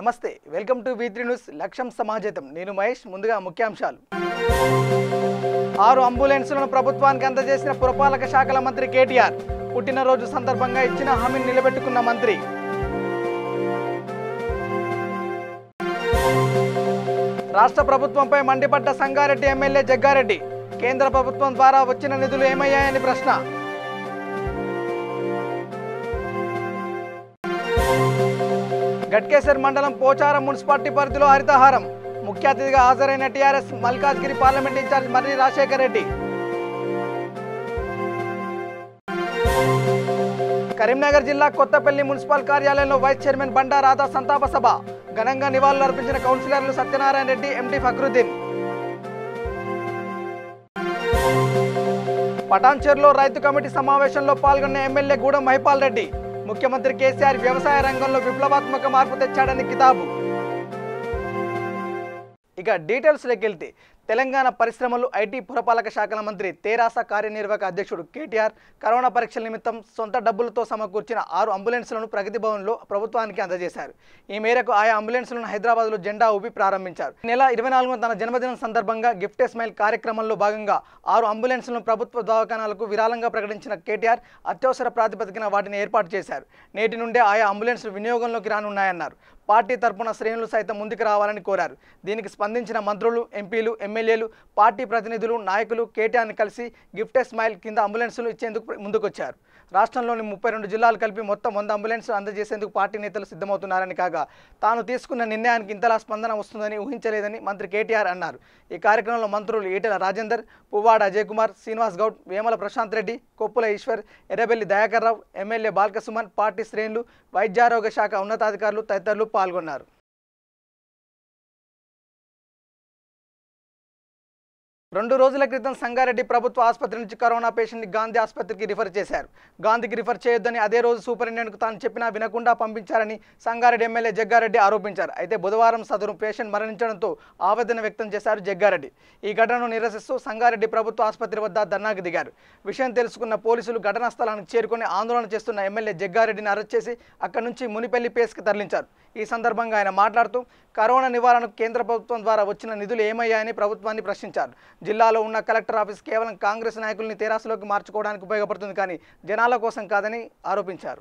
నమస్తే, welcome to V3 news లక్ష్యం సమాజేతం. నేను మహేష్. ముందుగా ముఖ్యాంశాలు. 6 అంబులెన్సులను ప్రభుత్వానికి అందజేసిన పురపాలక శాఖల మంత్రి కేటీఆర్. పుట్టినరోజు సందర్భంగా ఇచ్చిన హామీని నిలబెట్టుకున్న మంత్రి. రాష్ట్ర ప్రభుత్వంపై మండిపడ్డ సంగారెడ్డి ఎమ్మెల్యే జగ్గారెడ్డి. కేంద్ర ప్రభుత్వం ద్వారా వచ్చిన నిధులు ఏమయ్యాయని ప్రశ్న. గట్కేసర్ మండలం పోచారం మున్సిపాలిటీ పరిధిలో హరితహారం. ముఖ్య అతిథిగా హాజరైన టీఆర్ఎస్ మల్కాజ్గిరి పార్లమెంట్ ఇన్ఛార్జ్ మర్రి రాజశేఖర్ రెడ్డి. కరీంనగర్ జిల్లా కొత్తపల్లి మున్సిపల్ కార్యాలయంలో వైస్ చైర్మన్ బండా రాధా సంతాప సభ. ఘనంగా నివాళులు అర్పించిన కౌన్సిలర్లు సత్యనారాయణ రెడ్డి, ఎండి ఫక్రుద్దీన్. పటాన్చెరులో రైతు కమిటీ సమావేశంలో పాల్గొన్న ఎమ్మెల్యే గూడెం మహిపాల్ రెడ్డి. ముఖ్యమంత్రి కేసీఆర్ వ్యవసాయ రంగంలో విప్లవాత్మక మార్పు తెచ్చాడని కితాబు. ఇక డీటెయిల్స్లోకి వెళ్తే, తెలంగాణ పరిశ్రమలు, ఐటీ, పురపాలక శాఖల మంత్రి తెరాస కార్యనిర్వాహక అధ్యక్షుడు కేటీఆర్ కరోనా పరీక్షల నిమిత్తం సొంత డబ్బులతో సమకూర్చిన 6 అంబులెన్స్లను ప్రగతి భవన్లో ప్రభుత్వానికి అందజేశారు. ఈ మేరకు ఆయా అంబులెన్స్లను హైదరాబాద్లో జెండా ఊపి ప్రారంభించారు. ఈ నెల 24న తన జన్మదినం సందర్భంగా గిఫ్ట్ స్మైల్ కార్యక్రమంలో భాగంగా 6 అంబులెన్స్లను ప్రభుత్వ దవాఖానాలకు విరాళంగా ప్రకటించిన కేటీఆర్ అత్యవసర ప్రాతిపదికన వాటిని ఏర్పాటు చేశారు. నేటి నుండే ఆయా అంబులెన్స్లు వినియోగంలోకి రానున్నాయన్నారు. పార్టీ తరపున శ్రేణులు సైతం ముందుకు రావాలని కోరారు. దీనికి స్పందించిన మంత్రులు, ఎంపీలు, ఎమ్మెల్యేలు, పార్టీ ప్రతినిధులు, నాయకులు కేటీఆర్ని కలిసి గిఫ్ట్ స్మైల్ కింద అంబులెన్సులు ఇచ్చేందుకు ముందుకొచ్చారు. రాష్ట్రంలోని 32 జిల్లాలు కలిపి మొత్తం 100 అంబులెన్సులు అందజేసేందుకు పార్టీ నేతలు సిద్ధమవుతున్నారని కాగా, తాను తీసుకున్న నిర్ణయానికి ఇంతలా స్పందన వస్తుందని ఊహించలేదని మంత్రి కేటీఆర్ అన్నారు. ఈ కార్యక్రమంలో మంత్రులు ఈటెల రాజేందర్, పువ్వాడ అజయ్ కుమార్, శ్రీనివాస్ గౌడ్, వేమల ప్రశాంత్ రెడ్డి, కొప్పుల ఈశ్వర్, ఎర్రబెల్లి దయాకర్ రావు, ఎమ్మెల్యే బాల్కసుమన్, పార్టీ శ్రేణులు, వైద్యారోగ్య శాఖ ఉన్నతాధికారులు తదితరులు పాల్గొన్నారు. 2 రోజుల క్రితం సంగారెడ్డి ప్రభుత్వ ఆసుపత్రి నుంచి కరోనా పేషెంట్ని గాంధీ ఆసుపత్రికి రిఫర్ చేశారు. గాంధీకి రిఫర్ చేయొద్దని అదే రోజు సూపరింటెండెంట్కు తాను చెప్పినా వినకుండా పంపించారని సంగారెడ్డి ఎమ్మెల్యే జగ్గారెడ్డి ఆరోపించారు. అయితే బుధవారం సదరు పేషెంట్ మరణించడంతో ఆవేదన వ్యక్తం చేశారు జగ్గారెడ్డి. ఈ ఘటనను నిరసిస్తూ సంగారెడ్డి ప్రభుత్వ ఆసుపత్రి వద్ద ధర్నాకు దిగారు. విషయం తెలుసుకున్న పోలీసులు ఘటనా స్థలానికి చేరుకుని ఆందోళన చేస్తున్న ఎమ్మెల్యే జగ్గారెడ్డిని అరెస్ట్ చేసి అక్కడి నుంచి మునిపల్లి పేస్కి తరలించారు. ఈ సందర్భంగా ఆయన మాట్లాడుతూ కరోనా నివారణకు కేంద్ర ప్రభుత్వం ద్వారా వచ్చిన నిధులు ఏమయ్యాయని ప్రభుత్వాన్ని ప్రశ్నించారు. జిల్లాలో ఉన్న కలెక్టర్ ఆఫీస్ కేవలం కాంగ్రెస్ నాయకుల్ని తెరాసలోకి మార్చుకోవడానికి ఉపయోగపడుతుంది, కానీ జనాల కోసం కాదని ఆరోపించారు.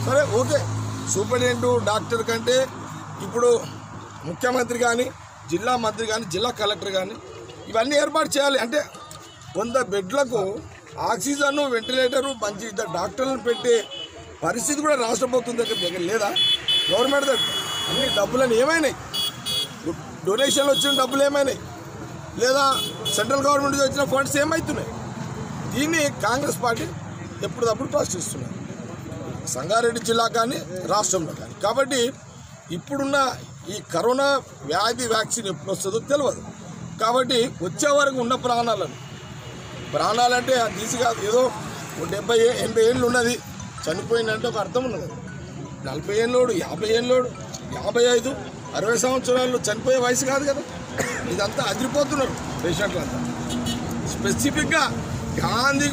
సరే, ఓకే, సూపరింటెండెంట్, డాక్టర్ కంటే ఇప్పుడు ముఖ్యమంత్రి కానీ, జిల్లా మంత్రి కానీ, జిల్లా కలెక్టర్ కానీ ఇవన్నీ ఏర్పాటు చేయాలి. అంటే 100 బెడ్లకు ఆక్సిజన్, వెంటిలేటరు, మంచి డాక్టర్లను పెట్టే పరిస్థితి కూడా రాష్ట్ర ప్రభుత్వం దగ్గర లేదా? గవర్నమెంట్ దగ్గర అన్ని డబ్బులను ఏమైనాయి? డొనేషన్లు వచ్చిన డబ్బులు ఏమైనాయి? లేదా సెంట్రల్ గవర్నమెంట్ నుంచి వచ్చిన ఫండ్స్ ఏమవుతున్నాయి? దీన్ని కాంగ్రెస్ పార్టీ ఎప్పటికప్పుడు ప్రశ్నిస్తున్నారు, సంగారెడ్డి జిల్లా కానీ, రాష్ట్రంలో కానీ. కాబట్టి ఇప్పుడున్న ఈ కరోనా వ్యాధి వ్యాక్సిన్ ఎప్పుడు వస్తుందో తెలియదు. కాబట్టి వచ్చే వరకు ఉన్న ప్రాణాలంటే తీసి కాదు, ఏదో 70-80 ఏళ్ళు ఉన్నది చనిపోయిందంటే ఒక అర్థం ఉన్నది. 40 ఏళ్ళోడు, 50 ఏళ్ళోడు, 55, 60 సంవత్సరాలు చనిపోయే వయసు కాదు కదా. ఇదంతా అదిరిపోతున్నారు పేషెంట్లంతా. స్పెసిఫిక్గా గాంధీ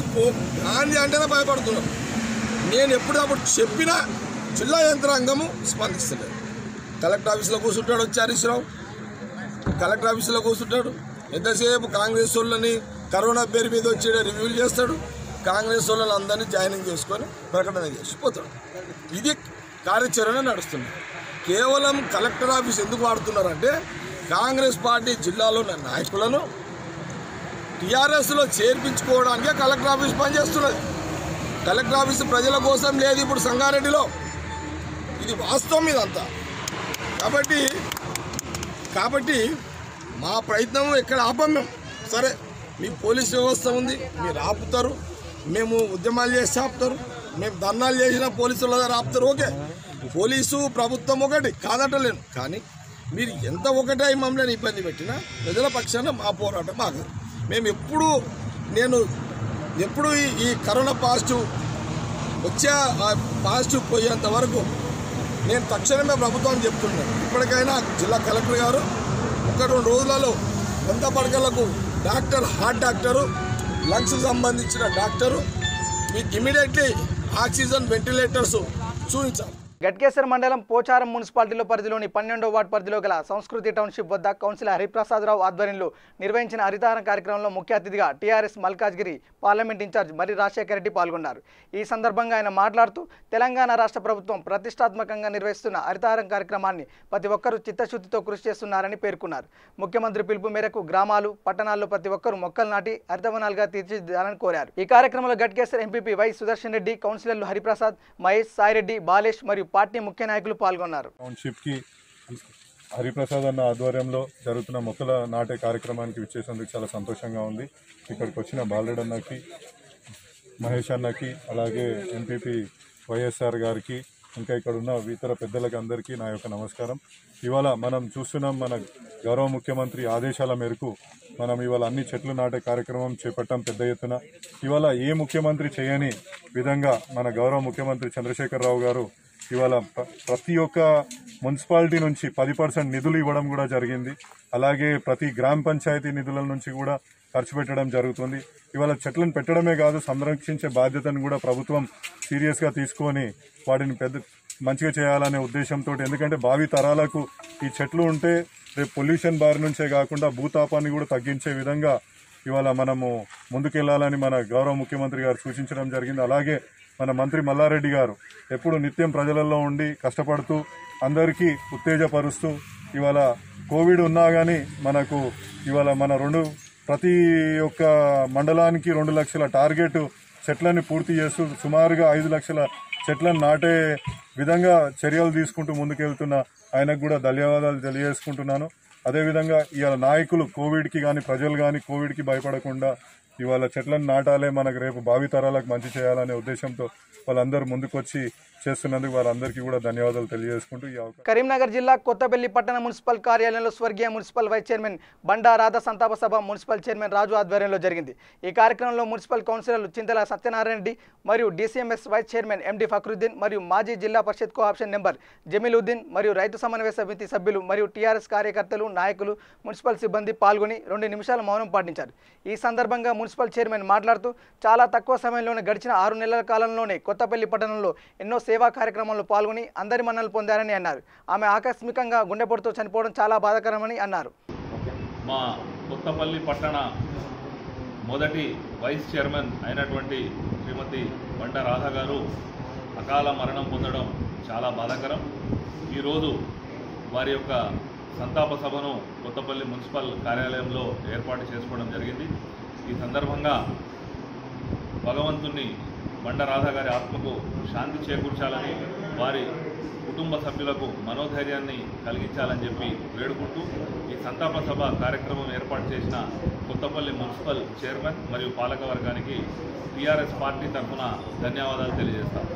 అంటేనే భయపడుతున్నారు. నేను ఎప్పుడప్పుడు చెప్పినా జిల్లా యంత్రాంగము స్పందిస్తలేదు. కలెక్టర్ ఆఫీసులో కూర్చుంటాడు వచ్చి హరీష్ రావు, కలెక్టర్ ఆఫీసులో కూర్చుంటాడు. ఎంతసేపు కాంగ్రెస్ వాళ్ళని కరోనా పేరు మీద వచ్చి రివ్యూలు చేస్తాడు. కాంగ్రెస్ వాళ్ళని అందరినీ జాయినింగ్ చేసుకొని ప్రకటన చేసిపోతాడు. ఇది కార్యాచరణ నడుస్తుంది. కేవలం కలెక్టర్ ఆఫీస్ ఎందుకు వాడుతున్నారంటే, కాంగ్రెస్ పార్టీ జిల్లాలో ఉన్న నాయకులను టీఆర్ఎస్లో చేర్పించుకోవడానికే కలెక్టర్ ఆఫీస్ పనిచేస్తున్నది. కలెక్టర్ ఆఫీస్ ప్రజల కోసం లేదు ఇప్పుడు సంగారెడ్డిలో. ఇది వాస్తవం ఇదంతా. కాబట్టి మా ప్రయత్నం ఎక్కడ ఆపం మేము. సరే, మీ పోలీస్ వ్యవస్థ ఉంది, మీరు ఆపుతారు, మేము ఉద్యమాలు చేసి ఆపుతారు, మేము ధర్నాలు చేసినా పోలీసుల దగ్గర ఆపుతారు. ఓకే, పోలీసు ప్రభుత్వం ఒకటి కాదటలేను, కానీ మీరు ఎంత ఒకటే మమ్మల్ని ఇబ్బంది పెట్టినా ప్రజల పక్షాన మా పోరాటం మాకు. మేము ఎప్పుడు ఈ కరోనా పాజిటివ్ పోయేంత వరకు నేను తక్షణమే ప్రభుత్వాన్ని చెప్తున్నాను. ఇప్పటికైనా జిల్లా కలెక్టర్ గారు 1-2 రోజులలో 100 పడకలకు డాక్టర్, హార్ట్ డాక్టరు, లంగ్స్ సంబంధించిన డాక్టరు మీకు ఇమీడియట్లీ ఆక్సిజన్, వెంటిలేటర్స్ చూపించాలి. గట్కేసర్ మండలం పోచారం మున్సిపాలిటీలో పరిధిలోని 12వ వార్డు పరిధిలో గల సంస్కృతి టౌన్షిప్ వద్ద కౌన్సిలర్ హరిప్రసాదరావు ఆధ్వర్యంలో నిర్వహించిన హరితహారం కార్యక్రమంలో ముఖ్య అతిథిగా టీఆర్ఎస్ మల్కాజ్గిరి పార్లమెంట్ ఇన్ఛార్జ్ మర్రి రాజశేఖర రెడ్డి పాల్గొన్నారు. ఈ సందర్భంగా ఆయన మాట్లాడుతూ తెలంగాణ రాష్ట్ర ప్రభుత్వం ప్రతిష్టాత్మకంగా నిర్వహిస్తున్న హరితహారం కార్యక్రమాన్ని ప్రతి ఒక్కరూ చిత్తశుద్ధితో కృషి చేస్తున్నారని పేర్కొన్నారు. ముఖ్యమంత్రి పిలుపు మేరకు గ్రామాలు, పట్టణాల్లో ప్రతి ఒక్కరూ మొక్కలు నాటి హరితవనాలుగా తీర్చిదిద్దాలని కోరారు. ఈ కార్యక్రమంలో గట్కేసర్ ఎంపీపీ వై సుదర్శన్ రెడ్డి, కౌన్సిలర్లు హరిప్రసాద్, మహేష్, సాయిరెడ్డి, బాలేష్ మరియు పార్టీ ముఖ్య నాయకులు పాల్గొన్నారు. టౌన్షిప్ కి హరిప్రసాద్ అన్న ఆధ్వర్యంలో జరుగుతున్న మొక్కల నాటే కార్యక్రమానికి విచ్చేసేందుకు చాలా సంతోషంగా ఉంది. ఇక్కడికి వచ్చిన బాలరెడ్డి అన్నకి, మహేష్ అన్నకి, అలాగే ఎంపీపీ వైఎస్ఆర్ గారికి, ఇంకా ఇక్కడ ఉన్న ఇతర పెద్దలకి అందరికీ నా యొక్క నమస్కారం. ఇవాళ మనం చూస్తున్నాం, మన గౌరవ ముఖ్యమంత్రి ఆదేశాల మేరకు మనం ఇవాళ అన్ని చెట్లు నాటే కార్యక్రమం చేపట్టాం పెద్ద ఎత్తున. ఇవాళ ఏ ముఖ్యమంత్రి చేయని విధంగా మన గౌరవ ముఖ్యమంత్రి చంద్రశేఖరరావు గారు ఇవాళ ప్రతి ఒక్క మున్సిపాలిటీ నుంచి 10% నిధులు ఇవ్వడం కూడా జరిగింది. అలాగే ప్రతి గ్రామ పంచాయతీ నిధుల నుంచి కూడా ఖర్చు పెట్టడం జరుగుతుంది. ఇవాళ చెట్లను పెట్టడమే కాదు, సంరక్షించే బాధ్యతను కూడా ప్రభుత్వం సీరియస్గా తీసుకొని వాటిని మంచిగా చేయాలనే ఉద్దేశంతో, ఎందుకంటే భావి తరాలకు ఈ చెట్లు ఉంటే రేపు పొల్యూషన్ బారి నుంచే కాకుండా భూతాపాన్ని కూడా తగ్గించే విధంగా ఇవాళ మనము ముందుకెళ్లాలని మన గౌరవ ముఖ్యమంత్రి గారు సూచించడం జరిగింది. అలాగే మన మంత్రి మల్లారెడ్డి గారు ఎప్పుడు నిత్యం ప్రజలలో ఉండి కష్టపడుతూ అందరికీ ఉత్తేజపరుస్తూ ఇవాళ కోవిడ్ ఉన్నా కానీ మనకు ఇవాళ మన ప్రతి ఒక్క మండలానికి 2 లక్షల టార్గెట్ చెట్లని పూర్తి చేస్తూ సుమారుగా 5 లక్షల చెట్లను నాటే విధంగా చర్యలు తీసుకుంటూ ముందుకెళ్తున్న ఆయనకు కూడా ధన్యవాదాలు తెలియజేసుకుంటున్నాను. అదేవిధంగా ఇవాళ నాయకులు కోవిడ్కి కానీ ప్రజలు కానీ కోవిడ్కి భయపడకుండా ఇవాళ చెట్లను నాటాలే, మనకు రేపు భావితరాలకు మంచి చేయాలనే ఉద్దేశంతో వాళ్ళందరూ ముందుకొచ్చి చేస్తున్నందుకు వాళ్ళందరికీ కూడా ధన్యవాదాలు తెలియజేసుకుంటూ కరీంనగర్ జిల్లా కొత్తపల్లి పట్టణ మున్సిపల్ కార్యాలయంలో స్వర్గీయ మున్సిపల్ వైస్ చైర్మన్ బండా రాధా సంతాప సభ మున్సిపల్ చైర్మన్ రాజు ఆధ్వర్యంలో జరిగింది. ఈ కార్యక్రమంలో మున్సిపల్ కౌన్సిలర్లు చింతల సత్యనారాయణ రెడ్డి మరియు DCMS vice chairman MD Fakruddin మరియు మాజీ జిల్లా పరిషత్ కోఆప్షన్ నెంబర్ జమీలుద్దీన్ మరియు రైతు సమన్వయ సమితి సభ్యులు మరియు టీఆర్ఎస్ కార్యకర్తలు, నాయకులు, మున్సిపల్ సిబ్బంది పాల్గొని 2 నిమిషాల మౌనం పాటించారు. ఈ సందర్భంగా మున్సిపల్ చైర్మన్ మాట్లాడుతూ చాలా తక్కువ సమయంలోనే గడిచిన 6 నెలల కాలంలోనే కొత్తపల్లి పట్టణంలో ఎన్నో సేవా కార్యక్రమాల్లో పాల్గొని అందరి మన్ననలు పొందారని అన్నారు. ఆమె ఆకస్మికంగా గుండెపోటుతో చనిపోవడం చాలా బాధాకరమని అన్నారు. మా కొత్తపల్లి పట్టణ మొదటి వైస్ చైర్మన్ అయినటువంటి శ్రీమతి బండా రాధా గారు అకాల మరణం పొందడం చాలా బాధాకరం. ఈరోజు వారి యొక్క సంతాప సభను కొత్తపల్లి మున్సిపల్ కార్యాలయంలో ఏర్పాటు చేసుకోవడం జరిగింది. ఈ సందర్భంగా భగవంతుని బండా రాధా గారి ఆత్మకు శాంతి చేకూర్చాలని, వారి కుటుంబ సభ్యులకు మనోధైర్యాన్ని కలిగించాలని చెప్పి వేడుకుంటూ ఈ సంతాప సభ కార్యక్రమం ఏర్పాటు చేసిన కొత్తపల్లి మున్సిపల్ చైర్మన్ మరియు పాలకవర్గానికి టీఆర్ఎస్ పార్టీ తరఫున ధన్యవాదాలు తెలియజేస్తాం.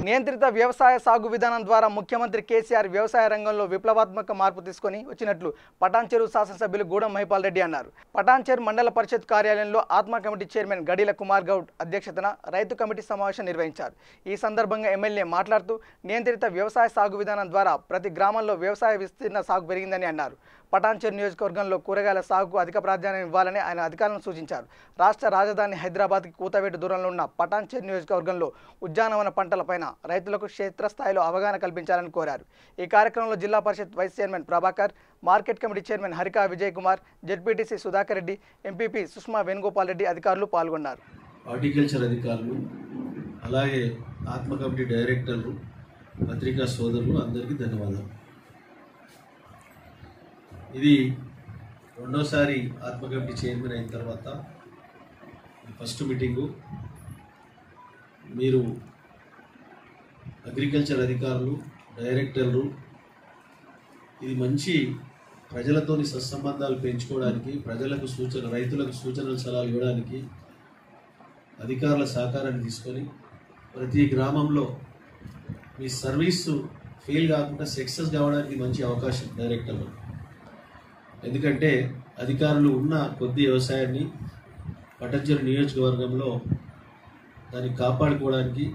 నియంత్రిత వ్యవసాయ సాగు విధానం ద్వారా ముఖ్యమంత్రి కేసీఆర్ వ్యవసాయ రంగంలో విప్లవాత్మక మార్పు తీసుకొని వచ్చినట్లు పటాన్చెరు శాసనసభ్యులు గూడెం మహిపాల్ రెడ్డి అన్నారు. పటాన్చెరు మండల పరిషత్ కార్యాలయంలో ఆత్మ కమిటీ చైర్మన్ గడిల కుమార్ గౌడ్ అధ్యక్షతన రైతు కమిటీ సమావేశం నిర్వహించారు. ఈ సందర్భంగా ఎమ్మెల్యే మాట్లాడుతూ నియంత్రిత వ్యవసాయ సాగు విధానం ద్వారా ప్రతి గ్రామంలో వ్యవసాయ విస్తీర్ణ సాగు పెరిగిందని అన్నారు. పటాన్చెరు నియోజకవర్గంలో కూరగాయల సాగుకు అధిక ప్రాధాన్యం ఇవ్వాలని ఆయన అధికారులను సూచించారు. రాష్ట్ర రాజధాని హైదరాబాద్కి కూతవేటు దూరంలో ఉన్న పటాన్చెరు నియోజకవర్గంలో ఉద్యానవన పంటలపైన రైతులకు క్షేత్రస్థాయిలో అవగాహన కల్పించాలని కోరారు. ఈ కార్యక్రమంలో Zilla Parishad vice chairman Prabhakar, market committee chairman Harika Vijay Kumar, ZPTC Sudhakar Reddy, MPP Sushma Venugopal Reddy అధికారులు పాల్గొన్నారు. హార్టికల్చర్ అధికారులు, అలాగే ఆత్మ కమిటీ డైరెక్టర్లు, పత్రికా సోదరులు అందరికీ ధన్యవాదాలు. ఇది రెండోసారి ఆత్మ కమిటీ చైర్మన్ అయిన తర్వాత ఫస్ట్ మీటింగు. మీరు అగ్రికల్చర్ అధికారులు, డైరెక్టర్లు, ఇది మంచి ప్రజలతోని సత్సంబంధాలు పెంచుకోవడానికి, ప్రజలకు రైతులకు సూచనలు సలహాలు ఇవ్వడానికి అధికారుల సహకారాన్ని తీసుకొని ప్రతి గ్రామంలో మీ సర్వీసు ఫెయిల్ కాకుండా సక్సెస్ కావడానికి మంచి అవకాశం డైరెక్టర్లు. ఎందుకంటే అధికారులు ఉన్న కొద్ది వ్యవసాయాన్ని పటాన్చెరు నియోజకవర్గంలో దాన్ని కాపాడుకోవడానికి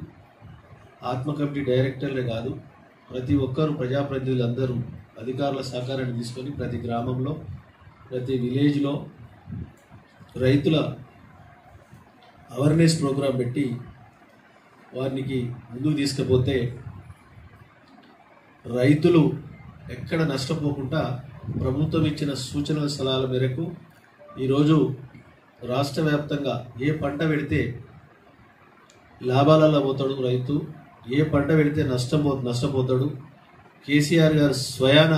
ఆత్మ కమిటీ డైరెక్టర్లే కాదు, ప్రతి ఒక్కరు ప్రజాప్రతినిధులు అందరూ అధికారుల సహకారాన్ని తీసుకొని ప్రతి గ్రామంలో, ప్రతి విలేజ్లో రైతుల అవేర్నెస్ ప్రోగ్రాం పెట్టి వారికి ముందుకు తీసుకుపోతే రైతులు ఎక్కడ నష్టపోకుండా ప్రభుత్వం ఇచ్చిన సూచనల సలహాల మేరకు ఈరోజు రాష్ట్ర వ్యాప్తంగా ఏ పంట పెడితే లాభాలలో పోతాడు రైతు, ఏ పంట పెడితే నష్టపోతాడు, కేసీఆర్ గారు స్వయాన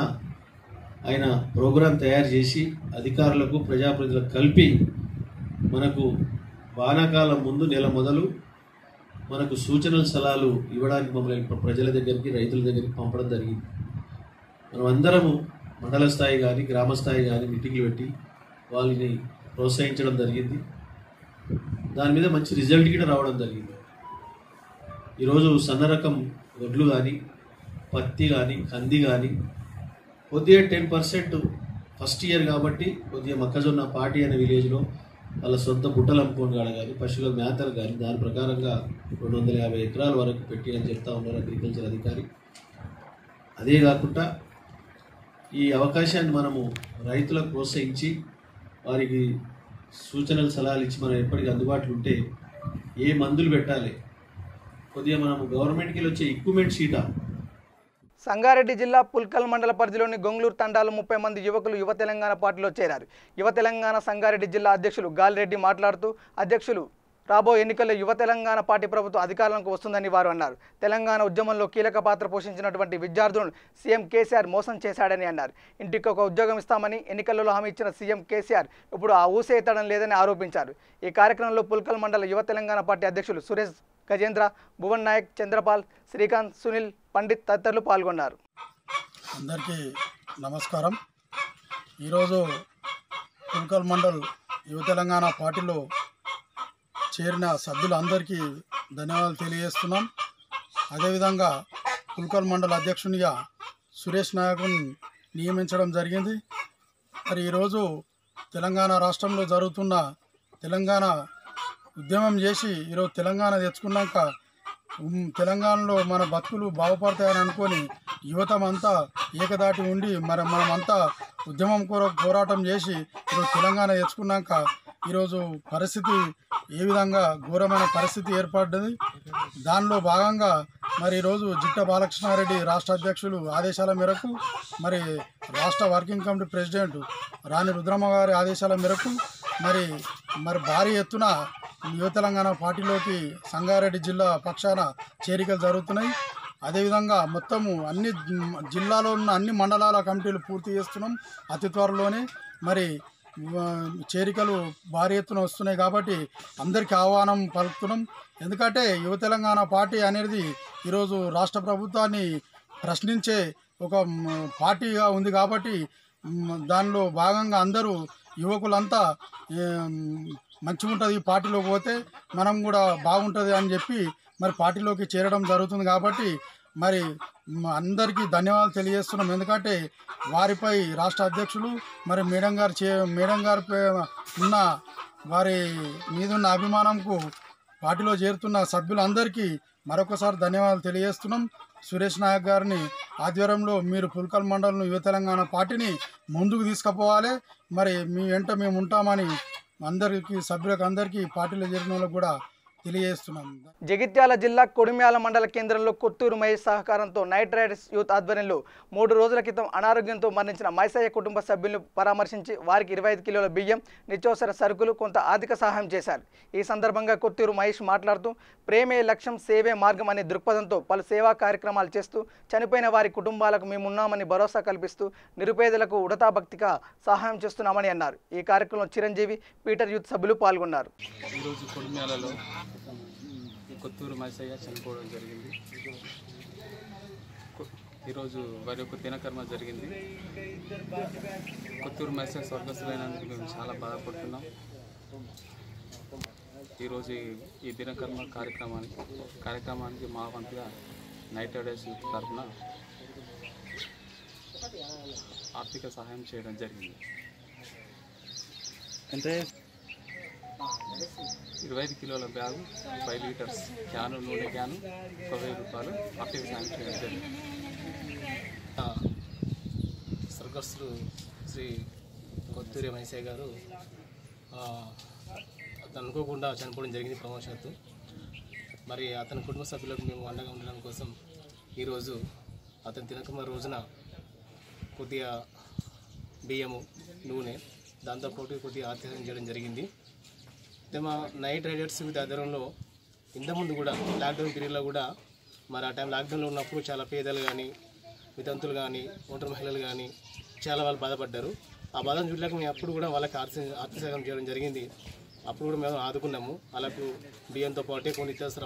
ఆయన ప్రోగ్రాం తయారు చేసి అధికారులకు ప్రజాప్రతినిధులకు కలిపి మనకు వానాకాలం ముందు నెల మొదలు మనకు సూచనల సలహాలు ఇవ్వడానికి మమ్మల్ని ప్రజల దగ్గరికి రైతుల దగ్గరికి పంపడం జరిగింది. మనం అందరము మండల స్థాయి కానీ గ్రామ స్థాయి కానీ మీటింగ్లు పెట్టి వాళ్ళని ప్రోత్సహించడం జరిగింది. దాని మీద మంచి రిజల్ట్ కూడా రావడం జరిగింది. ఈరోజు సన్న రకం వడ్లు కానీ పత్తి కానీ కంది కానీ కొద్దిగా 10% ఫస్ట్ ఇయర్ కాబట్టి కొద్దిగా మొక్కజొన్న పాటి అనే విలేజ్లో వాళ్ళ సొంత బుట్టలు అమ్ముకొని కానీ పశువుల మేతలు కానీ దాని ప్రకారంగా 250 ఎకరాల వరకు పెట్టి అని చెప్తా ఉన్నారు అగ్రికల్చర్ అధికారి. అదే కాకుండా ఈ అవకాశాన్ని మనము రైతులకు ప్రోత్సహించి వారికి సూచనలు సలహాలు ఇచ్చి మనం ఎప్పటికీ అందుబాటులో ఉంటే ఏ మందులు పెట్టాలి, కొద్దిగా మనము గవర్నమెంట్కి వచ్చే ఎక్విప్మెంట్ షీటా. సంగారెడ్డి జిల్లా పుల్కల్ మండల పరిధిలోని గొంగళూరు తండాలో 30 మంది యువకులు యువ తెలంగాణ పార్టీలో చేరారు. యువ తెలంగాణ సంగారెడ్డి జిల్లా అధ్యక్షులు గాలిరెడ్డి మాట్లాడుతూ అధ్యక్షులు రాబోయే ఎన్నికల్లో యువ తెలంగాణ పార్టీ ప్రభుత్వం అధికారంలోకి వస్తుందని వారు అన్నారు. తెలంగాణ ఉద్యమంలో కీలక పాత్ర పోషించినటువంటి విద్యార్థులను సీఎం కేసీఆర్ మోసం చేశాడని అన్నారు. ఇంటికి ఒక ఉద్యోగం ఇస్తామని ఎన్నికలలో హామీ ఇచ్చిన సీఎం కేసీఆర్ ఇప్పుడు ఆ ఊసే ఎత్తడం లేదని ఆరోపించారు. ఈ కార్యక్రమంలో పుల్కల్ మండల యువ తెలంగాణ పార్టీ అధ్యక్షులు సురేష్ గజేంద్ర, భువన్ నాయక్, చంద్రపాల్, శ్రీకాంత్, సునీల్, పండిత్ తదితరులు పాల్గొన్నారు. అందరికీ నమస్కారం. ఈరోజు పుల్కల్ మండల్ యువ తెలంగాణ పార్టీలో చేరిన సభ్యులందరికీ ధన్యవాదాలు తెలియజేస్తున్నాం. అదేవిధంగా పుల్కల్ మండల అధ్యక్షునిగా సురేష్ నాయకుని నియమించడం జరిగింది. మరి ఈరోజు తెలంగాణ రాష్ట్రంలో జరుగుతున్న తెలంగాణ ఉద్యమం చేసి ఈరోజు తెలంగాణ తెచ్చుకున్నాక తెలంగాణలో మన బతుకులు బాగుపడతాయని అనుకొని యువతమంతా ఏకదాటి ఉండి మనమంతా ఉద్యమం పోరాటం చేసి ఈరోజు తెలంగాణ తెచ్చుకున్నాక ఈరోజు పరిస్థితి ఏ విధంగా ఘోరమైన పరిస్థితి ఏర్పడ్డది. దానిలో భాగంగా మరి ఈరోజు జిట్ట బాలకృష్ణారెడ్డి రాష్ట్ర అధ్యక్షులు ఆదేశాల మేరకు మరి రాష్ట్ర వర్కింగ్ కమిటీ ప్రెసిడెంట్ రాణి రుద్రమ్మ గారి ఆదేశాల మేరకు మరి భారీ ఎత్తున యువ తెలంగాణ పార్టీలోకి సంగారెడ్డి జిల్లా పక్షాన చేరికలు జరుగుతున్నాయి. అదేవిధంగా మొత్తము అన్ని జిల్లాలో ఉన్న అన్ని మండలాల కమిటీలు పూర్తి చేస్తున్నాం. అతి త్వరలోనే మరి చేరికలు భారీ ఎత్తున వస్తున్నాయి కాబట్టి అందరికీ ఆహ్వానం పలుకుతున్నాం. ఎందుకంటే యువ తెలంగాణ పార్టీ అనేది ఈరోజు రాష్ట్ర ప్రభుత్వాన్ని ప్రశ్నించే ఒక పార్టీగా ఉంది కాబట్టి దానిలో భాగంగా అందరూ యువకులంతా మంచిగా ఉంటుంది, ఈ పార్టీలోకి పోతే మనం కూడా బాగుంటుంది అని చెప్పి మరి పార్టీలోకి చేరడం జరుగుతుంది. కాబట్టి మరి అందరికీ ధన్యవాదాలు తెలియజేస్తున్నాం. ఎందుకంటే వారిపై రాష్ట్ర అధ్యక్షులు మరి మేడం గారిపై ఉన్న వారి మీదున్న అభిమానంకు పార్టీలో చేరుతున్న సభ్యులందరికీ మరొకసారి ధన్యవాదాలు తెలియజేస్తున్నాం. సురేష్ నాయక్ గారిని ఆధ్వర్యంలో మీరు పుల్కల్ మండలం యువ తెలంగాణ పార్టీని ముందుకు తీసుకుపోవాలి, మరి మీ వెంట మేము ఉంటామని అందరికీ సభ్యులకు అందరికీ పార్టీలో చేరిన వాళ్ళకు కూడా తెలియజేస్తున్నాం. జగిత్యాల జిల్లా కొడిమ్యాల మండల కేంద్రంలో కొత్తూరు మహేష్ సహకారంతో నైట్ రైడర్స్ యూత్ ఆధ్వర్యంలో 3 రోజుల క్రితం అనారోగ్యంతో మరణించిన మైసయ్య కుటుంబ సభ్యులను పరామర్శించి వారికి 25 కిలోల బియ్యం, నిత్యావసర సరుకులు, కొంత ఆర్థిక సహాయం చేశారు. ఈ సందర్భంగా కొత్తూరు మహేష్ మాట్లాడుతూ ప్రేమే లక్ష్యం, సేవే మార్గం అనే దృక్పథంతో పలు సేవా కార్యక్రమాలు చేస్తూ చనిపోయిన వారి కుటుంబాలకు మేమున్నామని భరోసా కల్పిస్తూ నిరుపేదలకు ఉడతాభక్తిగా సహాయం చేస్తున్నామని అన్నారు. ఈ కార్యక్రమంలో చిరంజీవి, పీటర్ యూత్ సభ్యులు పాల్గొన్నారు. ఈరోజు కొడిమ్యాలలో కొత్తూరు మైసయ్య చనిపోవడం జరిగింది. ఈరోజు వారి యొక్క దినకర్మ జరిగింది. కొత్తూరు మైసయ్య స్వర్గస్థులైనందుకు మేము చాలా బాధపడుతున్నాం. ఈరోజు ఈ దినకర్మ కార్యక్రమానికి మా వంతుగా నైట్ రైడర్స్ తరఫున ఆర్థిక సహాయం చేయడం జరిగింది. అంటే 25 కిలోల బ్యాగు, 5 లీటర్స్ క్యాను, నూనె క్యాను, 1000 రూపాయలు ఆర్థిక సాయం చేయడం జరిగింది. స్వర్గస్థులు శ్రీ కొత్తూరి మైసయ్య గారు అతను అనుకోకుండా చనిపోవడం జరిగింది ప్రమాదవశాత్తు. మరి అతని కుటుంబ సభ్యులకు మేము అండగా ఉండడం కోసం ఈరోజు అతను తినకమ రోజున కొద్దిగా బియ్యము నూనె దాంతోపాటు కొద్దిగా ఆత్యాసం చేయడం జరిగింది. అయితే మా నైట్ రైడర్స్ విత్ ఆధ్వర్యంలో ఇంతకుముందు కూడా లాక్డౌన్ పీరియడ్లో కూడా మరి ఆ టైం లాక్డౌన్లో ఉన్నప్పుడు చాలా పేదలు కానీ వితంతులు కానీ ఒంటరి మహిళలు కానీ చాలా వాళ్ళు బాధపడ్డారు. ఆ బాధను చూడలేక మేము అప్పుడు కూడా వాళ్ళకి ఆర్థిక చేయడం జరిగింది. అప్పుడు కూడా మేము ఆదుకున్నాము. వాళ్ళకు బియ్యంతో పాటే కొన్ని నిత్యావసర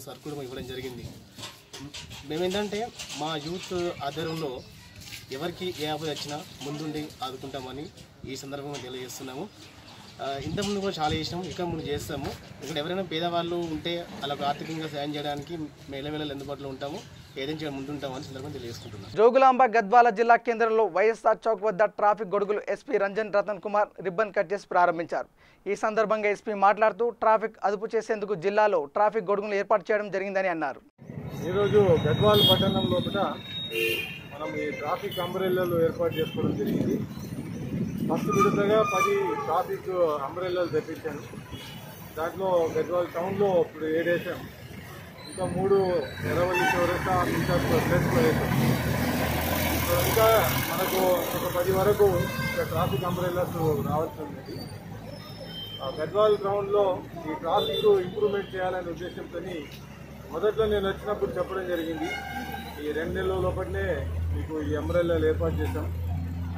సరుకులు ఇవ్వడం జరిగింది. మేమేంటంటే మా యూత్ ఆధ్వర్యంలో ఎవరికి ఏ ఆపద వచ్చినా ముందుండి ఆదుకుంటామని ఈ సందర్భంగా తెలియజేస్తున్నాము. ఇంతకుముందు కూడా చాలా చేసినాము, ఇంకా ముందు చేస్తాము. ఇక్కడ ఎవరైనా పేదవాళ్ళు ఉంటే వాళ్ళకు ఆర్థికంగా సాయం చేయడానికి మేళవేళలు అందుబాటులో ఉంటాము, ఏదైనా చేయడం ముందుంటామని సందర్భంగా తెలియజేసుకుంటున్నాం. జోగులాంబ గద్వాల జిల్లా కేంద్రంలో వైఎస్ఆర్ చౌక్ వద్ద ట్రాఫిక్ గొడుగులు SP Ranjan Ratan Kumar ribbon cut చేసి ప్రారంభించారు. ఈ సందర్భంగా ఎస్పీ మాట్లాడుతూ ట్రాఫిక్ అదుపు చేసేందుకు జిల్లాలో ట్రాఫిక్ గొడుగులు ఏర్పాటు చేయడం జరిగిందని అన్నారు. ఈరోజు గద్వాల పట్టణం లోపల మనం ఈ ట్రాఫిక్ అంబ్రెల్లాలు ఏర్పాటు చేసుకోవడం జరిగింది. ఫస్ట్ విడతగా 10 ట్రాఫిక్ అంబ్రెల్లాలు తెప్పించాను. దాంట్లో గద్వాల టౌన్లో ఇప్పుడు 7 వేసాం. ఇంకా 3 ఎర్రవల్లి చౌరస్తా ఇంకా ప్లేస్లో వేసాం. ఇంకా మనకు ఒక 10 వరకు ట్రాఫిక్ అంబ్రెల్లాస్ రావాల్సి ఉంది. గద్వాల టౌన్లో ఈ ట్రాఫిక్ ఇంప్రూవ్మెంట్ చేయాలనే ఉద్దేశంతో మొదట్లో నేను వచ్చినప్పుడు చెప్పడం జరిగింది. ఈ 2 నెలల లోపలనే మీకు ఈ అంబ్రెల్లాలు ఏర్పాటు చేశాం.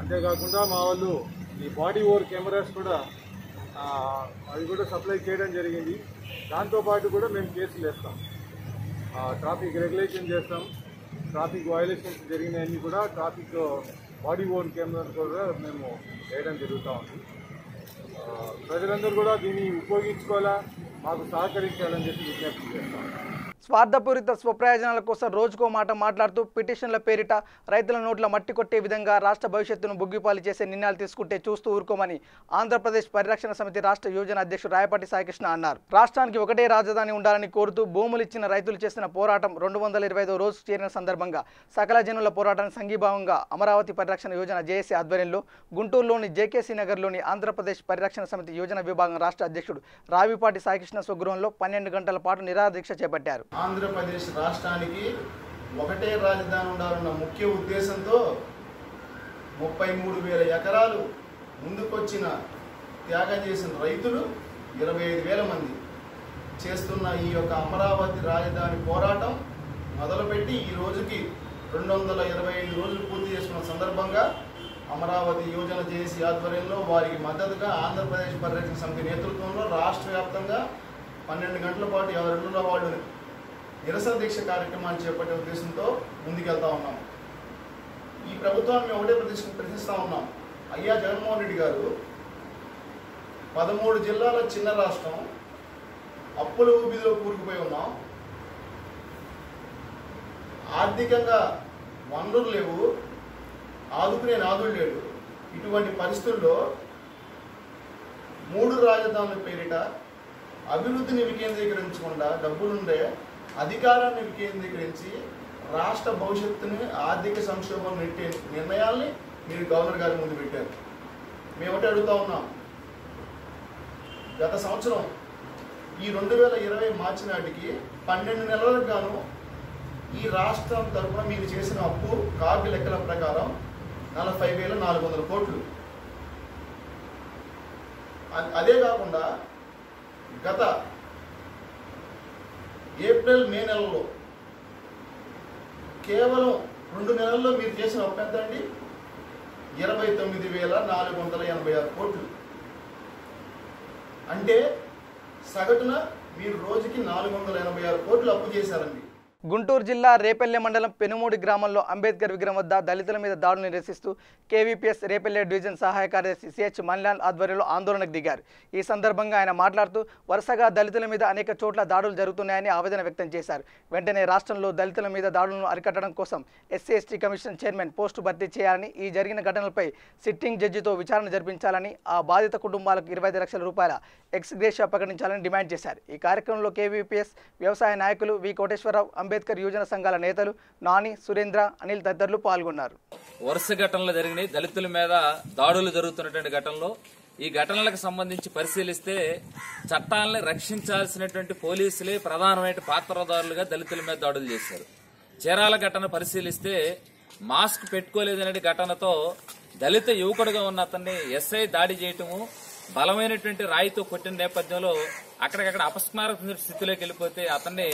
అంతేకాకుండా మా వాళ్ళు ఈ బాడీ ఓవర్ కెమెరాస్ కూడా అవి కూడా సప్లై చేయడం జరిగింది. దాంతోపాటు కూడా మేము కేసులు వేస్తాం, ట్రాఫిక్ రెగ్యులేషన్ చేస్తాం. ట్రాఫిక్ వయలేషన్స్ జరిగినవన్నీ కూడా ట్రాఫిక్ బాడీ ఓవర్ కెమెరా కూడా మేము వేయడం జరుగుతూ ఉంది. ప్రజలందరూ కూడా దీన్ని ఉపయోగించుకోవాలా, మాకు సహకరించాలని చెప్పి విజ్ఞప్తి చేస్తాం. స్వార్థపూరిత స్వప్రయోజనాల కోసం రోజుకో మాట మాట్లాడుతూ పిటిషన్ల పేరిట రైతుల నోట్ల మట్టి కొట్టే విధంగా రాష్ట్ర భవిష్యత్తును బుగ్గిపాలు చేసే నిర్ణయాలు తీసుకుంటే చూస్తూ ఊరుకోమని ఆంధ్రప్రదేశ్ పరిరక్షణ సమితి రాష్ట్ర యోజన అధ్యక్షుడు రాయపాటి సాయికృష్ణ అన్నారు. రాష్ట్రానికి ఒకటే రాజధాని ఉండాలని కోరుతూ భూములు ఇచ్చిన రైతులు చేసిన పోరాటం 225వ రోజు చేరిన సందర్భంగా సకల జనుల పోరాటానికి సంఘీభావంగా అమరావతి పరిరక్షణ యోజన జేఏసీ ఆధ్వర్యంలో గుంటూరులోని జేకేసీ నగర్లోని ఆంధ్రప్రదేశ్ పరిరక్షణ సమితి యోజన విభాగం రాష్ట్ర అధ్యక్షుడు రావిపాటి సాయికృష్ణ స్వగృహంలో 12 గంటల పాటు నిరాదీక్ష చేపట్టారు. ఆంధ్రప్రదేశ్ రాష్ట్రానికి ఒకటే రాజధాని ఉండాలన్న ముఖ్య ఉద్దేశంతో 33,000 ఎకరాలు ముందుకొచ్చిన త్యాగం చేసిన రైతులు 25,000 మంది చేస్తున్న ఈ యొక్క అమరావతి రాజధాని పోరాటం మొదలుపెట్టి ఈ రోజుకి 225 రోజులు పూర్తి చేసుకున్న సందర్భంగా అమరావతి యోజన జేఏసీ ఆధ్వర్యంలో వారికి మద్దతుగా ఆంధ్రప్రదేశ్ పరిరక్షణ సమితి నేతృత్వంలో రాష్ట్ర వ్యాప్తంగా 12 గంటల పాటు ఎవరిలో వాళ్ళు నిరసన దీక్ష కార్యక్రమాన్ని చేపట్టే ఉద్దేశంతో ముందుకెళ్తా ఉన్నాం. ఈ ప్రభుత్వాన్ని మేము ఒకటే ప్రశ్నిస్తూ ఉన్నాం. అయ్యా జగన్మోహన్ రెడ్డి గారు 13 జిల్లాల చిన్న రాష్ట్రం, అప్పుల ఊబిలో కూరుకుపోయి ఉన్నాం, ఆర్థికంగా వనరులు లేవు, ఆదుకునే నాదుడు లేడు. ఇటువంటి పరిస్థితుల్లో 3 రాజధానుల పేరిట అభివృద్ధిని వికేంద్రీకరించకుండా డబ్బులుండే అధికారాన్ని వికేంద్రీకరించి రాష్ట్ర భవిష్యత్తుని ఆర్థిక సంక్షోభం నెట్టే నిర్ణయాల్ని మీరు గవర్నర్ గారి ముందు పెట్టారు. మేము ఒకటి అడుగుతా ఉన్నాం. గత సంవత్సరం ఈ 2020 మార్చి నాటికి 12 నెలలకు గాను ఈ రాష్ట్రం తరఫున మీరు చేసిన అప్పు కార్డు లెక్కల ప్రకారం 40,400 కోట్లు. అదే కాకుండా గత ఏప్రిల్ మే నెలలో కేవలం 2 నెలల్లో మీరు చేసిన అప్పు ఎంత అండి? 29,486 కోట్లు. అంటే సగటున మీరు రోజుకి 486 కోట్లు అప్పు చేశారండి. గుంటూరు జిల్లా రేపల్లె మండలం పెనుమూడి గ్రామంలో అంబేద్కర్ విగ్రహం వద్ద దళితుల మీద దాడులు నిరసిస్తూ కేవీపీఎస్ రేపల్లె డివిజన్ సహాయ కార్యదర్శి సిహెచ్ మన్లాల్ ఆధ్వర్యంలో ఆందోళనకు దిగారు. ఈ సందర్భంగా ఆయన మాట్లాడుతూ వరుసగా దళితుల మీద అనేక చోట్ల దాడులు జరుగుతున్నాయని ఆవేదన వ్యక్తం చేశారు. వెంటనే రాష్ట్రంలో దళితుల మీద దాడులను అరికట్టడం కోసం ఎస్సీ/ఎస్టీ కమిషన్ చైర్మన్ పోస్టు భర్తీ చేయాలని, ఈ జరిగిన ఘటనలపై సిట్టింగ్ జడ్జితో విచారణ జరిపించాలని, ఆ బాధిత కుటుంబాలకు 25 లక్షల రూపాయల ఎక్స్గ్రేషియా ప్రకటించాలని డిమాండ్ చేశారు. ఈ కార్యక్రమంలో కేవీపీఎస్ వ్యవసాయ నాయకులు వి కోటేశ్వరరావు, అంబేద్కర్ యువజన సంఘాల నేతలు నాని, సురేంద్ర, అనిల్ తదితరులు పాల్గొన్నారు. వరుస ఘటనలు జరిగినాయి. దళితుల మీద దాడులు జరుగుతున్నటువంటి ఘటనలో ఈ ఘటనలకు సంబంధించి పరిశీలిస్తే చట్టాలను రక్షించాల్సినటువంటి పోలీసులే ప్రధానమైన పాత్రదారులుగా దళితుల మీద దాడులు చేశారు. చీరాల ఘటన పరిశీలిస్తే మాస్క్ పెట్టుకోలేదనే ఘటనతో దళిత యువకుడుగా ఉన్న అతన్ని ఎస్ఐ దాడి చేయటము, బలమైనటువంటి రాయితో కొట్టిన నేపథ్యంలో అక్కడికక్కడ అపస్మారక స్థితిలోకి వెళ్ళిపోతే అతన్ని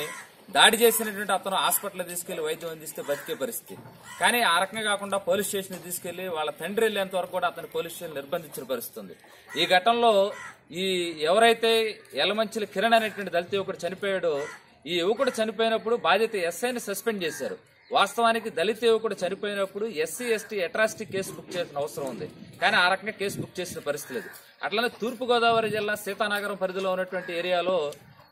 దాడి చేసినటువంటి అతను హాస్పిటల్ తీసుకెళ్లి వైద్యం అందిస్తే బతికే పరిస్థితి. కానీ ఆ రకంగా కాకుండా పోలీస్ స్టేషన్ తీసుకెళ్లి వాళ్ళ తండ్రి వెళ్లేంత వరకు కూడా అతని పోలీస్ స్టేషన్ నిర్బంధించిన పరిస్థితి. ఈ ఘటనలో ఈ ఎవరైతే యలమంచిలి కిరణ్ అనేటువంటి దళిత యువకుడు చనిపోయాడో, ఈ యువకుడు చనిపోయినప్పుడు బాధిత ఎస్ఐని సస్పెండ్ చేశారు. వాస్తవానికి దళిత యువకుడు చనిపోయినప్పుడు SC ST atrocity case book చేసిన అవసరం ఉంది, కానీ ఆ రకంగా కేసు బుక్ చేసిన పరిస్థితి లేదు. అట్లనే తూర్పుగోదావరి జిల్లా సీతానగరం పరిధిలో ఉన్నటువంటి ఏరియాలో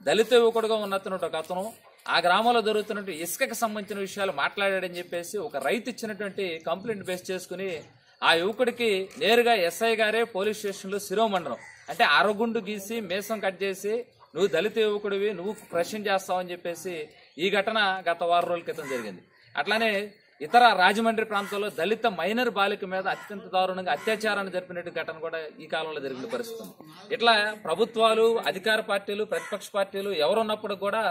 దళిత యువకుడుగా ఉన్నటువంటి ఒక అతను ఆ గ్రామంలో జరుగుతున్నటువంటి ఇసుకకు సంబంధించిన విషయాలు మాట్లాడాడని చెప్పేసి ఒక రైతు ఇచ్చినటువంటి కంప్లైంట్ బేస్ చేసుకుని ఆ యువకుడికి నేరుగా ఎస్ఐ గారే పోలీస్ స్టేషన్లో శిరోమండనం అంటే అరగుండు గీసి మేసం కట్ చేసి నువ్వు దళిత యువకుడివి, నువ్వు క్వశ్చన్ చేస్తావని చెప్పేసి ఈ ఘటన గత 6 రోజుల క్రితం జరిగింది. అట్లానే ఇతర రాజమండ్రి ప్రాంతంలో దళిత మైనర్ బాలిక మీద అత్యంత దారుణంగా అత్యాచారాన్ని జరిపినట్టు ఘటన కూడా ఈ కాలంలో జరిగిన పరిస్థితి. ఇట్లా ప్రభుత్వాలు, అధికార పార్టీలు, ప్రతిపక్ష పార్టీలు ఎవరున్నప్పుడు కూడా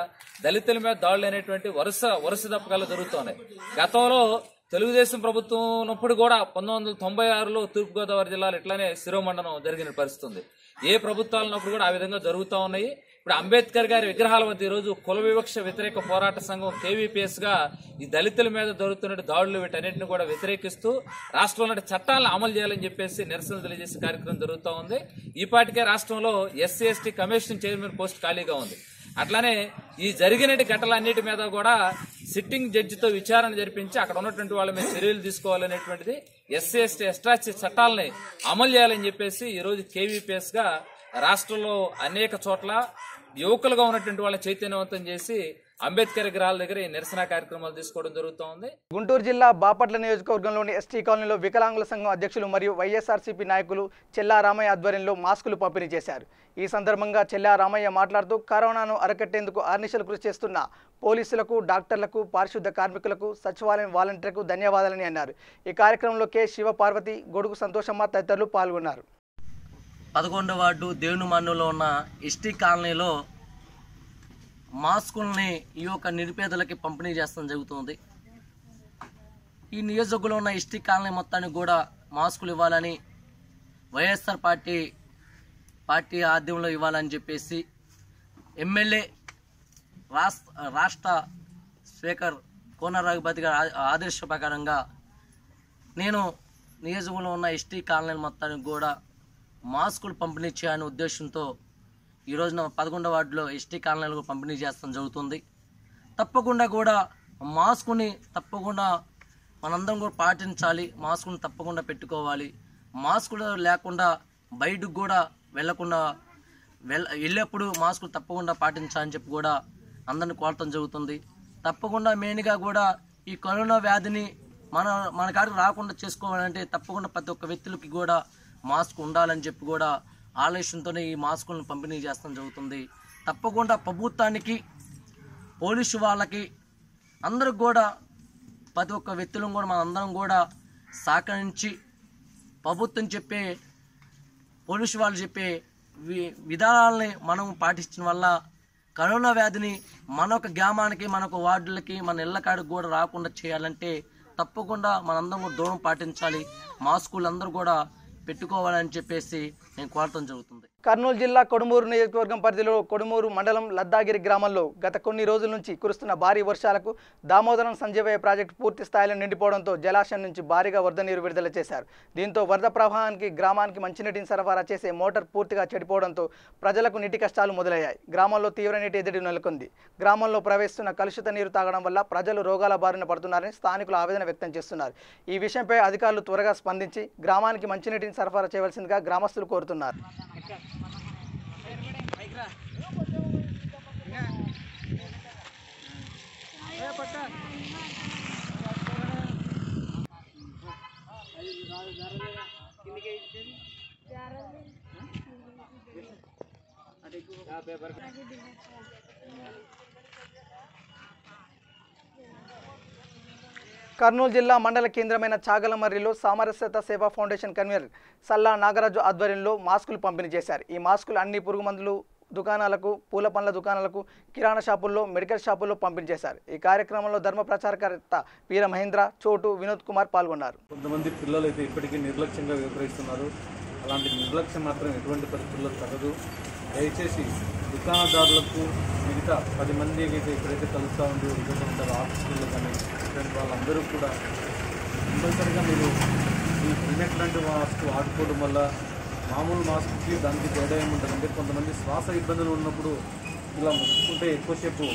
దళితుల మీద దాడులు అనేటువంటి వరుస దప్పకాలు జరుగుతున్నాయి. గతంలో తెలుగుదేశం ప్రభుత్వం ఉన్నప్పుడు కూడా 1996లో తూర్పుగోదావరి జిల్లాలో ఇట్లానే శిరోమండనం జరిగిన పరిస్థితి. ఏ ప్రభుత్వాలు ఉన్నప్పుడు కూడా ఆ విధంగా జరుగుతూ ఉన్నాయి. ఇప్పుడు అంబేద్కర్ గారి విగ్రహాల వద్ద ఈ రోజు కుల వివక్ష వ్యతిరేక పోరాట సంఘం KVPS గా ఈ దళితుల మీద జరుగుతున్న దాడులు వీటన్నింటిని కూడా వ్యతిరేకిస్తూ రాష్ట్రంలో చట్టాలను అమలు చేయాలని చెప్పేసి నిరసన తెలియజేసే కార్యక్రమం జరుగుతూ ఉంది. ఈ పాటికే రాష్ట్రంలో SC ST commission chairman post ఖాళీగా ఉంది. అట్లానే ఈ జరిగిన ఘటనలన్నిటి మీద కూడా సిట్టింగ్ జడ్జితో విచారణ జరిపించి అక్కడ ఉన్నటువంటి వాళ్ళ మీద చర్యలు తీసుకోవాలనేటువంటిది SC ST అట్రాసిటీ చట్టాలని అమలు చేయాలని చెప్పేసి ఈ రోజు KVPS గా రాష్ట్రంలో అనేక చోట్ల యువకులుగా ఉన్నటువంటి వాళ్ళని చైతన్యవంతం చేసి అంబేద్కర్ విగ్రహాల దగ్గర ఈ నిరసన కార్యక్రమాలు తీసుకోవడం జరుగుతోంది. గుంటూరు జిల్లా బాపట్ల నియోజకవర్గంలోని ఎస్టీ కాలనీలో వికలాంగుల సంఘం అధ్యక్షులు మరియు వైఎస్ఆర్సీపీ నాయకులు చెల్లా రామయ్య ఆధ్వర్యంలో మాస్కులు పంపిణీ చేశారు. ఈ సందర్భంగా చెల్లా రామయ్య మాట్లాడుతూ కరోనాను అరికట్టేందుకు అహర్నిశలు కృషి చేస్తున్న పోలీసులకు, డాక్టర్లకు, పారిశుద్ధ కార్మికులకు, సచివాలయం వాలంటీర్లకు ధన్యవాదాలని అన్నారు. ఈ కార్యక్రమంలో కె శివపార్వతి, గొడుగు సంతోషమ్మ తదితరులు పాల్గొన్నారు. 11వ వార్డు దేవునిమాన్యంలో ఉన్న ఎస్టీ కాలనీలో మాస్కుల్ని ఈ యొక్క నిరుపేదలకి పంపిణీ చేస్తాం జరుగుతుంది. ఈ నియోజకవర్గంలో ఉన్న ఎస్టీ కాలనీ మొత్తానికి కూడా మాస్కులు ఇవ్వాలని వైఎస్ఆర్ పార్టీ ఆధ్వర్యంలో ఇవ్వాలని చెప్పేసి ఎమ్మెల్యే రాష్ట్ర స్పీకర్ కోన రఘుపతి గారి ఆదేశ ప్రకారంగా నేను నియోజకవర్గంలో ఉన్న ఎస్టీ కాలనీ మొత్తానికి కూడా మాస్కులు పంపిణీ చేయాలనే ఉద్దేశంతో ఈ రోజున 11వ వార్డులో ఎస్టీ కాలనీలకు పంపిణీ చేస్తాం జరుగుతుంది. తప్పకుండా కూడా మాస్కుని తప్పకుండా మనందరం కూడా పాటించాలి. మాస్కుని తప్పకుండా పెట్టుకోవాలి. మాస్కులు లేకుండా బయటకు కూడా వెళ్ళేప్పుడు మాస్కులు తప్పకుండా పాటించాలని చెప్పి కూడా అందరిని కోరటం జరుగుతుంది. తప్పకుండా మెయిన్గా కూడా ఈ కరోనా వ్యాధిని మన కాడికి రాకుండా చేసుకోవాలంటే తప్పకుండా ప్రతి ఒక్క వ్యక్తులకి కూడా మాస్క్ ఉండాలని చెప్పి కూడా ఆలోచనతోనే ఈ మాస్కులను పంపిణీ చేస్తాం జరుగుతుంది. తప్పకుండా ప్రభుత్వానికి, పోలీసు వాళ్ళకి, అందరికి కూడా ప్రతి ఒక్క వ్యక్తులను కూడా మనందరం కూడా సహకరించి ప్రభుత్వం చెప్పే, పోలీసు వాళ్ళు చెప్పే విధానాలని మనం పాటించడం వల్ల కరోనా వ్యాధిని మనొక గ్రామానికి, మనొక వార్డులకి, మన ఇళ్ల కాడికి కూడా రాకుండా చేయాలంటే తప్పకుండా మనందరం కూడా దూరం పాటించాలి. మాస్కులు అందరూ కూడా పెట్టుకోవాలని చెప్పేసి నేను కోరటం జరుగుతుంది. కర్నూలు జిల్లా కొడుమూరు నియోజకవర్గం పరిధిలో కొడుమూరు మండలం లద్దాగిరి గ్రామంలో గత కొన్ని రోజుల నుంచి కురుస్తున్న భారీ వర్షాలకు దామోదరం సంజీవయ్య ప్రాజెక్టు పూర్తి స్థాయిలో నిండిపోవడంతో జలాశయం నుంచి భారీగా వరద నీరు విడుదల చేశారు. దీంతో వరద ప్రవాహానికి గ్రామానికి మంచినీటిని సరఫరా చేసే మోటార్ పూర్తిగా చెడిపోవడంతో ప్రజలకు నీటి కష్టాలు మొదలయ్యాయి. గ్రామంలో తీవ్ర నీటి ఎద్దడి నెలకొంది. గ్రామంలో ప్రవేశిస్తున్న కలుషిత నీరు తాగడం వల్ల ప్రజలు రోగాల బారిన పడుతున్నారని స్థానికులు ఆవేదన వ్యక్తం చేస్తున్నారు. ఈ విషయంపై అధికారులు త్వరగా స్పందించి గ్రామానికి మంచినీటిని సరఫరా చేయవలసిందిగా గ్రామస్తులు కోరుతున్నారు. కర్నూలు జిల్లా మండల కేంద్రమైన చాగలమర్రిలో సామరస్యత సేవా ఫౌండేషన్ కన్వీనర్ సల్లా నాగరాజు ఆధ్వర్యంలో మాస్కులు పంపిణీ చేశారు. ఈ మాస్కులు అన్ని పురుగు మందులు దుకాణాలకు, పూల పండ్ల దుకాణాలకు, కిరాణా షాపుల్లో, మెడికల్ షాపుల్లో పంపిణీ చేశారు. ఈ కార్యక్రమంలో ధర్మ ప్రచారకర్త వీర మహేంద్ర, చోటు, వినోద్ కుమార్ పాల్గొన్నారు. కొంతమంది పిల్లలు అయితే ఇప్పటికీ నిర్లక్ష్యంగా వ్యవహరిస్తున్నారు. అలాంటి నిర్లక్ష్యం మాత్రం ఎటువంటి పరిస్థితుల్లో తగదు. దయచేసి దుకాణదారులకు మిగతా 10 మంది అయితే ఇప్పుడైతే కలుస్తూ ఉండి ఉంటారు ఆఫీసుల్లో కానీ ఇటువంటి వాళ్ళందరూ కూడా కంపల్సరీగా మీరు ఈ హెల్మెట్ లాంటి మాస్క్ వాడుకోవడం వల్ల మామూలు మాస్క్కి దానికి తేడా ఏముంటుందంటే కొంతమంది శ్వాస ఇబ్బందులు ఉన్నప్పుడు ఇలా ముట్టుకుంటే ఎక్కువసేపు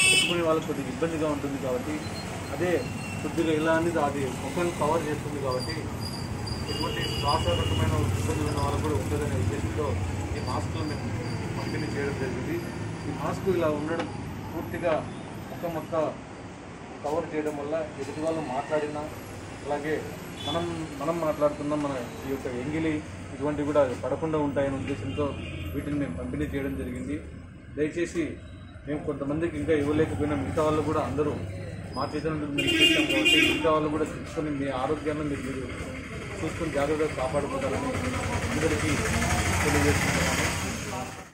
పెట్టుకునే వాళ్ళకి కొద్దిగా ఇబ్బందిగా ఉంటుంది కాబట్టి అదే కొద్దిగా ఇలా అనేది అది ముఖాన్ని కవర్ చేస్తుంది కాబట్టి ఎటువంటి శ్వాసరకమైన ఇబ్బందులు ఉన్న వాళ్ళకు కూడా ఉంటుందనే ఉద్దేశంతో ఈ మాస్కులు మేము పంపిణీ చేయడం జరిగింది. ఈ మాస్క్ ఇలా ఉండడం పూర్తిగా ముఖం మొత్తం కవర్ చేయడం వల్ల ఎదుటి వాళ్ళు మాట్లాడినా అలాగే మనం మాట్లాడుతున్నా మన ఈ యొక్క ఎంగిలి ఇటువంటివి కూడా పడకుండా ఉంటాయనే ఉద్దేశంతో వీటిని మేము పంపిణీ చేయడం జరిగింది. దయచేసి మేము కొంతమందికి ఇంకా ఇవ్వలేకపోయినా మిగతా వాళ్ళు కూడా అందరూ మా చేతులను మేము చేస్తాం కాబట్టి మిగతా వాళ్ళు కూడా తీసుకొని మీ ఆరోగ్యాన్ని మీరు చూసుకొని జాగ్రత్తగా కాపాడుకోవాలని అందరికీ తెలియజేస్తున్నాము.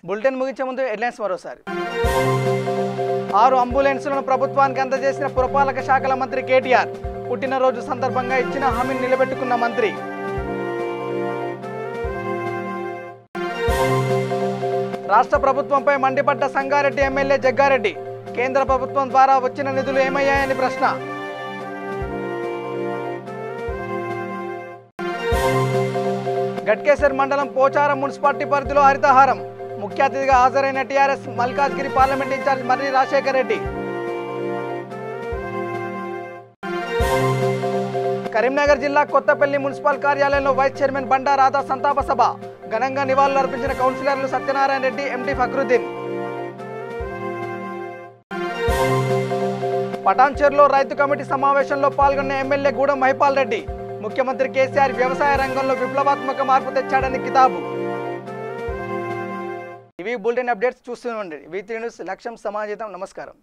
బులెటిన్ ముగించే ముందు హెడ్లైన్స్ మరోసారి. 6 అంబులెన్సులను ప్రభుత్వానికి అందజేసిన పురపాలక శాఖల మంత్రి కేటీఆర్. పుట్టినరోజు సందర్భంగా ఇచ్చిన హామీని నిలబెట్టుకున్న మంత్రి. రాష్ట్ర ప్రభుత్వంపై మండిపడ్డ సంగారెడ్డి ఎమ్మెల్యే జగ్గారెడ్డి. కేంద్ర ప్రభుత్వం ద్వారా వచ్చిన నిధులు ఏమయ్యాయని ప్రశ్న. గట్కేసర్ మండలం పోచారం మున్సిపాలిటీ పరిధిలో హరితహారం. ముఖ్య అతిథిగా హాజరైన టీఆర్ఎస్ మల్కాజ్గిరి పార్లమెంట్ ఇన్ఛార్జ్ మర్రి రాజశేఖర్ రెడ్డి. కరీంనగర్ జిల్లా కొత్తపల్లి మున్సిపల్ కార్యాలయంలో వైస్ చైర్మన్ బండా రాధా సంతాప సభ. ఘనంగా నివాళులు అర్పించిన కౌన్సిలర్లు సత్యనారాయణ రెడ్డి, ఎండి ఫక్రుద్దీన్. పటాన్చేరులో రైతు కమిటీ సమావేశంలో పాల్గొన్న ఎమ్మెల్యే గూడెం మహిపాల్ రెడ్డి. ముఖ్యమంత్రి కేసీఆర్ వ్యవసాయ రంగంలో విప్లవాత్మక మార్పు తెచ్చాడని కితాబు. ఇవి బులెటిన్ అప్డేట్స్ చూస్తూనే ఉండండి. V3 న్యూస్, లక్ష్యం సమాజం. నమస్కారం.